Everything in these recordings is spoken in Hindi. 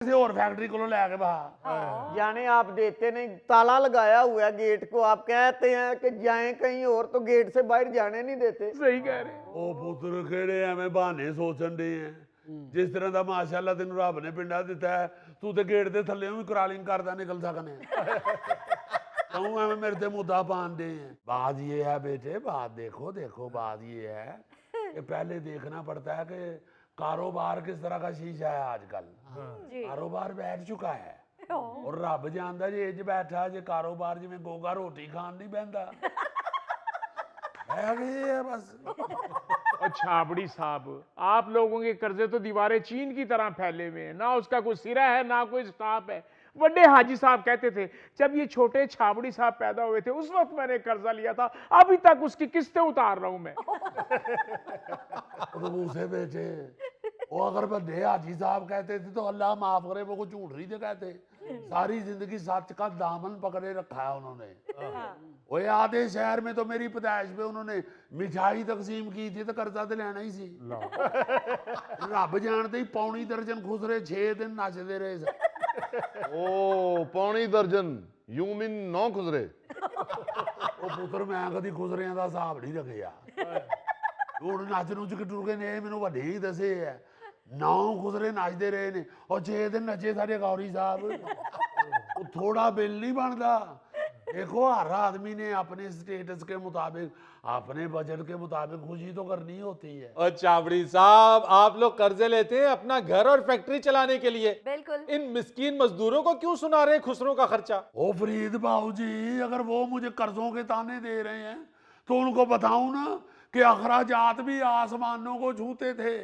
किसी और फैक्ट्री को लैके बाहर जाने आप देते नहीं, ताला लगाया हुआ है गेट को, आप कहते हैं कि जाएं कहीं और तो गेट से बाहर जाने नहीं देते। सही कह रहे ओ पुत्र केड़े एवें बहाने सोचन दे हैं। जिस तरह का माशाअल्लाह तेन रब ने पिंडा दिता है, तू तो गेट के थल्ले भी क्रॉलिंग करता निकल सकने। तू एवें मेरे ते मुद्दा पान दे हैं। बात ये है बेटे, बात देखो देखो, बात ये है कि पहले देखना पड़ता है कि कारोबार किस तरह का शीशा है आजकल। कारोबार बैठ चुका है और रब जानदा जे इज बैठा जे कारोबार जिवें गोगा रोटी खान नहीं बहंदा है गई है बस। और छाबड़ी साहब, आप लोगों के कर्जे तो दीवारें चीन की तरह फैले हुए हैं, ना उसका कोई सिरा है ना कोई स्टाफ है। बड़े हाजी साहब कहते थे जब ये छोटे छाबड़ी साहब पैदा हुए थे उस वक्त मैंने कर्जा लिया था, अभी तक उसकी किस्तें उतार रहा हूं मैं। उसे बेटे वो अगर बड़े हाजी साहब कहते थे तो अल्लाह माफ करे वो कुछ झूठ नहीं थे कहते। सारी जिंदगी सच का दामन पकड़े रखा है उन्होंने। वो आधे शहर में तो मेरी पैदाइश पे उन्होंने मिठाई तकसीम की थी तो कर्जा तो लेना ही सी। रब जानते ही पौनी दर्जन खुसरे 6 दिन नचते रहे। ओ पौनी दर्जन यू मीन 9 खुसरे। ਉਹ ਪੁੱਤਰ ਮੈਂ ਕਦੀ ਖੁਸਰਿਆਂ ਦਾ ਹਿਸਾਬ ਨਹੀਂ ਰੱਖਿਆ। ਹੁਣ ਨੱਚ ਨੁੱਚ ਕੇ ਟੁਰ ਗਏ ਨੇ, ਇਹ ਮੈਨੂੰ ਵੱਡੇ ਹੀ ਦੱਸੇ ਆ। 9 ਖੁਸਰੇ ਨੱਚਦੇ ਰਹੇ ਨੇ ਔਰ 6 ਦਿਨ ਨੱਚੇ ਸਾਡੇ ਗੌਰੀ ਸਾਹਿਬ। ਉਹ ਥੋੜਾ ਬਿੱਲ नहीं बनता। देखो हर आदमी ने अपने स्टेटस के मुताबिक अपने बजट के मुताबिक खुशी तो करनी होती है। और चावड़ी साहब, आप लोग कर्जे लेते हैं अपना घर और फैक्ट्री चलाने के लिए, बिल्कुल। इन मिस्कीन मजदूरों को क्यों सुना रहे खुसरों का खर्चा? ओ फरीद बाबू जी, अगर वो मुझे कर्जों के ताने दे रहे हैं तो उनको बताऊं ना कि अखराजात भी आसमानों को छूते थे।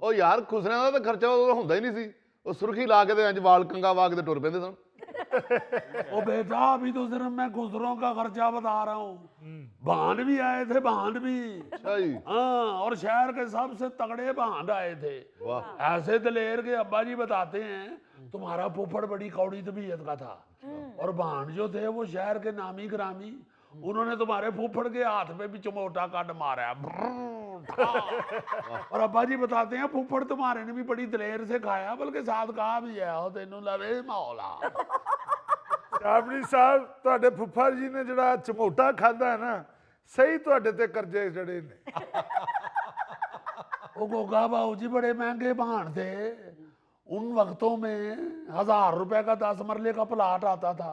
ओ यार खुसरिਆਂ ਦਾ ਤਾਂ ਖਰਚਾ ਉਦੋਂ ਹੁੰਦਾ ਹੀ ਨਹੀਂ ਸੀ। ਉਹ ਸੁਰਖੀ ਲਾ ਕੇ ਤੇ ਇੰਜ ਵਾਲ ਕੰਗਾ ਵਾ ਕੇ ਤੇ ਟੁਰ ਪੈਂਦੇ ਸਨ। ओ बेटा अभी तो सिर्फ मैं खुसरों का खर्चा बता रहा हूँ। भांड भी आए थे, भांड भी। अच्छा जी। हाँ, और शहर के सबसे तगड़े भांड आए थे। वाह। ऐसे दलेर के अब्बा जी बताते हैं तुम्हारा फुफड़ बड़ी कौड़ी तबीयत का था और भांड जो थे वो शहर के नामी ग्रामी, उन्होंने तुम्हारे फुफड़ के हाथ पे भी चमोटा काट मारा। और अब्बा जी बताते हैं फुफड़ तुम्हारे ने भी बड़ी दलेर से खाया, बल्कि साथ कहा भी है ओ तेनू लवे मौला। छाबड़ी साहब, ਤੁਹਾਡੇ ਫੁੱਫੜ ਜੀ ਨੇ ਜਿਹੜਾ ਚਮੋਟਾ ਖਾਦਾ ਹੈ ਨਾ, ਸਹੀ ਤੁਹਾਡੇ ਤੇ ਕਰਜ਼ੇ ਜੜੇ ਨੇ। वो गोगा बाबू जी बड़े महंगे भांड थे। उन वक्तों में 1000 रुपए का 10 मरले का प्लाट आता था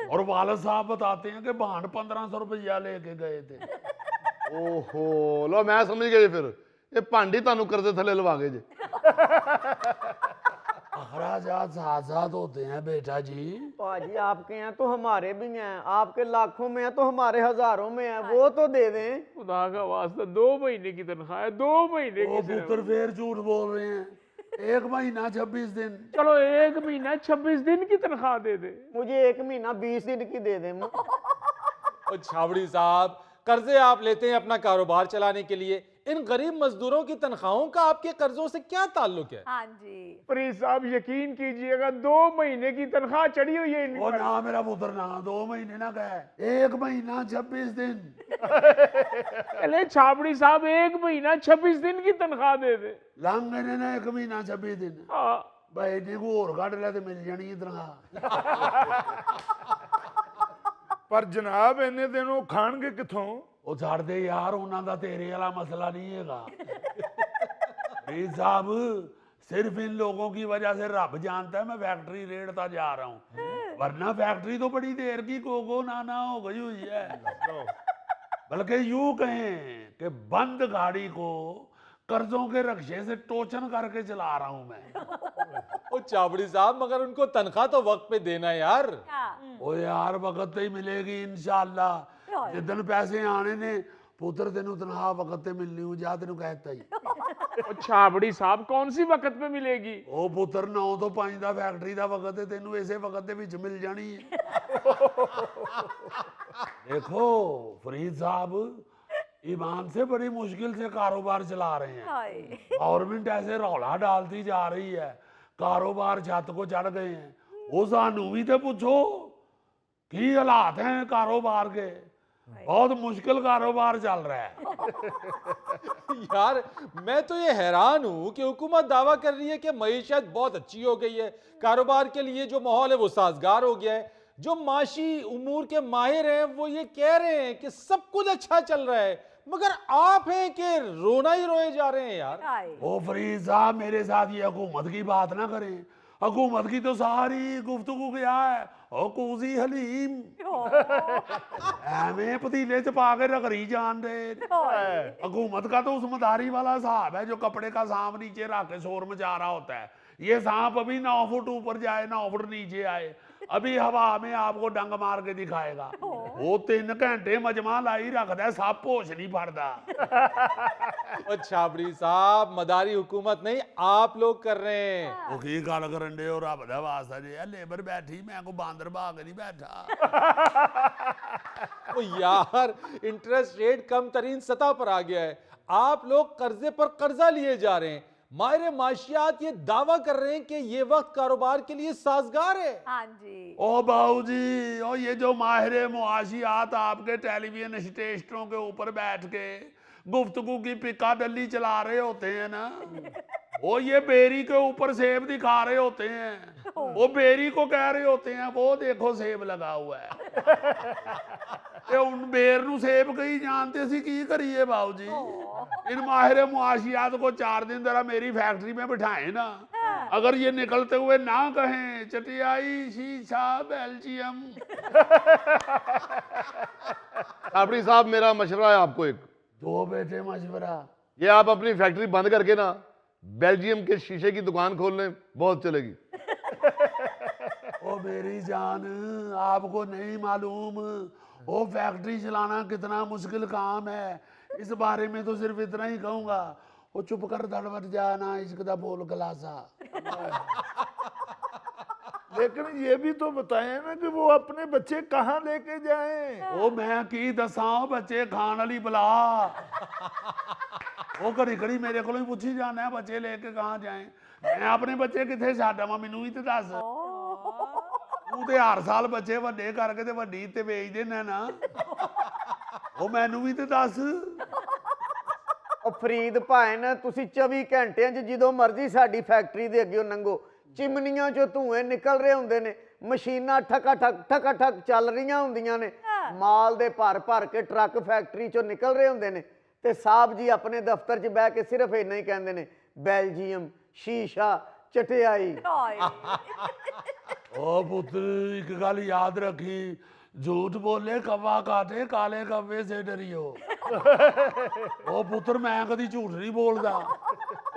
और वालद साहब बताते हैं कि भांड 1500 रुपया लेके गए थे। ओहो लो मैं समझ गया फिर ये भांडी ਤੁਹਾਨੂੰ ਕਰਜ਼ੇ ਥੱਲੇ ਲਵਾ ਗਏ ਜੇ। अखराजात साथ साथ होते हैं बेटा जी। पाजी आपके यहाँ तो हमारे भी हैं, आपके लाखों में है तो हमारे हजारों में है, वो तो दे दें। खुदा का वास्ता 2 महीने की तनख्वाह है, 2 महीने वो की पुत्र फिर झूठ बोल रहे हैं। 1 महीना 26 दिन। चलो 1 महीना 26 दिन की तनख्वाह दे दे। मुझे 1 महीना 20 दिन की दे दें। और छाबड़ी साहब, कर्जे आप लेते हैं अपना कारोबार चलाने के लिए, इन गरीब मजदूरों की तनख्वाहों का आपके कर्जों से क्या ताल्लुक है? हाँ जी। फरीद साहब यकीन कीजिएगा 2 महीने की तनख्वाह चढ़ी हुई है इन वो पर। ना मेरा पुत्र ना 2 महीने ना कहे, 1 महीना 26 दिन। अरे छाबड़ी साहब 1 महीना 26 दिन की तनख्वाह दे दे। लांगे ने ना 1 महीना 26 दिन। हाँ। भाई ने को और काट लिया तो मिल जानी तनख्वाह। ਪਰ ਜਨਾਬ ਇੰਨੇ ਦਿਨ ਉਹ ਖਾਣਗੇ ਕਿੱਥੋਂ? ਉਹ ਛੱਡ ਦੇ ਯਾਰ, ਉਹਨਾਂ ਦਾ ਤੇਰੇ ਵਾਲਾ ਮਸਲਾ नहीं ਹੈਗਾ। फरीद साहब, सिर्फ इन लोगों की वजह से रब जानता है मैं फैक्ट्री रेड़ता जा रहा हूँ, वरना फैक्ट्री तो बड़ी देर की कोको नाना हो गई हुई है। बल्कि यूं कहें कि बंद गाड़ी को कर्जों के रक्शे से टोचन करके चला रहा हूं मैं। ओ चावड़ी साहब, मगर उनको तनख्वाह तो वक्त पे देना यार। ओ यार वक्त ही मिलेगी इंशाअल्लाह। जिदन पैसे आने ने पुत्र तेनू तनख्वाह वक्त ते मिलनी हूं, जा तेनू कहता ही। और छाबड़ी साहब कौन सी वक्त पे मिलेगी? ओ पुत्र 9 तो 5 दा फैक्ट्री दा वक्त है, तेनू इसे वक्त दे विच मिल जानी है। देखो फरीद साहब, ईमान से बड़ी मुश्किल से कारोबार चला रहे हैं। गवर्नमेंट ऐसे रौला डालती जा रही है, कारोबार छत को चढ़ गए हैं। वो सानू भी तो पूछो की हालात हैं कारोबार के। बहुत मुश्किल कारोबार चल रहा है। यार मैं तो ये हैरान हूं कि हुकूमत दावा कर रही है कि मईशत बहुत अच्छी हो गई है, कारोबार के लिए जो माहौल है वो साजगार हो गया है, जो माशी उमूर के माहिर हैं वो ये कह रहे हैं कि सब कुछ अच्छा चल रहा है, मगर आप हैं कि रोना ही रोए जा रहे हैं यार। ओ फरीद साहब, मेरे साथ ये हुकूमत की बात ना करें। हुकूमत की तो सारी गुफ्तगू क्या है, ओ कूजी हलीम एवें पतीले च पा के रगड़ी जान रहे। हुकूमत का तो उस मदारी वाला हिसाब है जो कपड़े का सांप नीचे रख के शोर मचा रहा होता है। ये सांप अभी 9 फुट ऊपर जाए 9 फुट नीचे आए, अभी हवा में आपको डंग मार के दिखाएगा। वो 3 घंटे मजमा लाई रखता है, सब होश नहीं फड़ता। और छाबड़ी साहब मदारी हुकूमत नहीं आप लोग कर रहे हैं। ਉਹ ਕੀ ਗੱਲ ਕਰਨ ਦੇ ਹੋ ਰੱਬ ਦਾ ਵਾਸਤਾ ਜੀ, ਇਹ ਲੇਬਰ ਬੈਠੀ, ਮੈਂ ਕੋ ਬਾਂਦਰ ਭਾਗ ਨਹੀਂ ਬੈਠਾ। ओ यार इंटरेस्ट रेट कम तरीन सतह पर आ गया है, आप लोग कर्जे पर कर्जा लिए जा रहे हैं। माहिर माशियात ये दावा कर रहे हैं कि ये वक्त कारोबार के लिए साजगार है। हाँ जी। ओ बाबू जी, ओ ये जो माहिर मुआशियात आपके टेलीविजन स्टेशनों के ऊपर बैठ के गुफ्तगू की पिका डली चला रहे होते हैं ना, वो ये बेरी के ऊपर सेब दिखा रहे होते हैं, वो बेरी को कह रहे होते हैं वो देखो सेब लगा हुआ है। ते उन बेर नू सेब कही जानते सी की करिए बाबू जी। इन माहिर मुआशियात को 4 दिन जरा मेरी फैक्ट्री में बिठाए ना, अगर ये निकलते हुए ना कहें चटियाई शीशा बेल्जियम। छाबड़ी साहब मेरा मशवरा है आपको एक, दो बेटे मशवरा। ये आप अपनी फैक्ट्री बंद करके ना बेल्जियम के शीशे की दुकान खोल लें, बहुत चलेगी। ओ मेरी जान, आपको नहीं मालूम वो फैक्ट्री चलाना कितना मुश्किल काम है। इस बारे में तो सिर्फ इतना ही कहूंगा, वो चुप कर धड़वट जाना इश्क दा बोल गलासा। लेकिन ये भी तो बताएं ना कि वो अपने बच्चे कहाँ लेके जाएं। ओ मैं की दसा बच्चे खान वाली बला, वो घड़ी घड़ी मेरे को पूछी जाना है बच्चे लेके कहाँ जाए। मैं अपने बच्चे किथे छाड़ा मैनू ही तो दस। तू ते हर साल बच्चे वड्डे करके ते वड्डी ते बेच देना ना, वो मैनू भी तो दस। ਉਹ ਫਰੀਦ ਭਾਏ ਨਾ ਤੁਸੀਂ 24 ਘੰਟਿਆਂ 'ਚ ਜਦੋਂ ਮਰਜ਼ੀ ਸਾਡੀ ਫੈਕਟਰੀ ਦੇ ਅੱਗੇ ਲੰਘੋ, ਚਿਮਨੀਆਂ 'ਚੋਂ ਧੂਏ ਨਿਕਲ ਰਹੇ ਹੁੰਦੇ ਨੇ, ਮਸ਼ੀਨਾਂ ਠਕਾ ਠਕ ਚੱਲ ਰਹੀਆਂ ਹੁੰਦੀਆਂ ਨੇ, ਮਾਲ ਦੇ ਭਰ ਭਰ ਕੇ ਟਰੱਕ ਫੈਕਟਰੀ 'ਚੋਂ ਨਿਕਲ ਰਹੇ ਹੁੰਦੇ ਨੇ, ਤੇ ਸਾਹਿਬ ਜੀ ਆਪਣੇ ਦਫ਼ਤਰ 'ਚ ਬਹਿ ਕੇ ਸਿਰਫ ਇੰਨਾ ਹੀ ਕਹਿੰਦੇ ਨੇ, ਬੈਲਜੀਅਮ ਸ਼ੀਸ਼ਾ ਚਟਿਆਈ। ओ पुत्र एक गल याद रखी, झूठ बोले कवा काटे काले कव्वे से डरियो। ओ पुत्र मैं कदी झूठ नहीं बोलदा।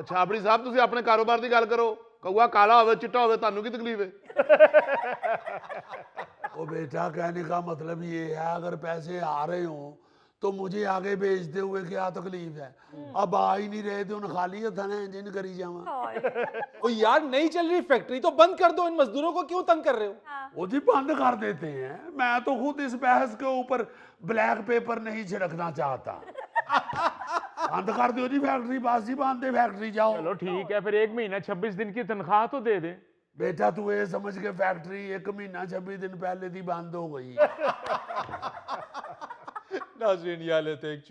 छाबड़ी साहब ਤੁਸੀਂ ਆਪਣੇ ਕਾਰੋਬਾਰ ਦੀ ਗੱਲ ਕਰੋ, ਕौआ ਕਾਲਾ ਹੋਵੇ ਚਿੱਟਾ ਹੋਵੇ ਤੁਹਾਨੂੰ ਕੀ ਤਕਲੀਫ ਹੈ। ओ बेटा कहने का मतलब ये है, अगर पैसे आ रहे हों तो मुझे आगे बेचते हुए क्या तकलीफ है। अब आ ही नहीं रहे थे उन खाली हथन जिन करी जावा। ओ यार नहीं चल रही फैक्ट्री तो बंद कर दो, इन मजदूरों को क्यों तंग कर रहे हो। वो जी बंद कर देते हैं, मैं तो खुद इस बहस के ऊपर ब्लैक पेपर नहीं छिड़कना चाहता। बंद कर दो जी फैक्ट्री, बस जी बंद है फैक्ट्री, जाओ। चलो ठीक है, फिर 1 महीना 26 दिन की तनख्वाह तो दे दे। बेटा तू ये समझ के फैक्ट्री 1 महीना 26 दिन पहले थी बंद हो गई। नाज़रीन, लेते एक